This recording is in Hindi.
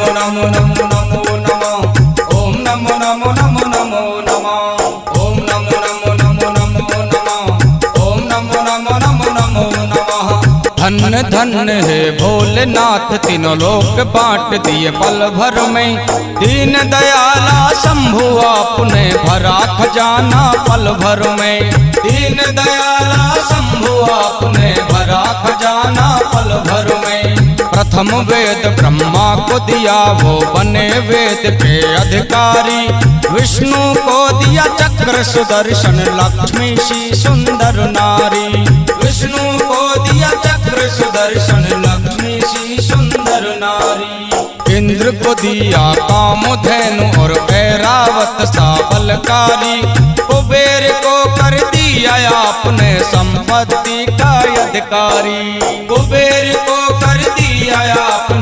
नमो नमो नमो नमः। ओम नमो नमो नमो नमो नमः। ओम नमो नमो नमो नमो नमः। ओम नमो नमो नमो नमो नमः। धन्य धन्य है भोलेनाथ तीनों लोक बांट दिए पल भर में। दीन दयाला शंभु आपने भरा खजाना पल भर में। दीन दयाला शंभु आपने भरा खजाना पल भर में। प्रथम वेद ब्रह्मा को दिया वो बने वेद के अधिकारी। विष्णु को दिया चक्र सुदर्शन लक्ष्मी सी सुंदर नारी। विष्णु को दिया चक्र सुदर्शन लक्ष्मी सी सुंदर नारी। इंद्र को दिया कामधेनु और ऐरावत सा बलकारी। कुबेर को कर दिया आपने संपत्ति का अधिकारी। कुबेर को कर दिया आपने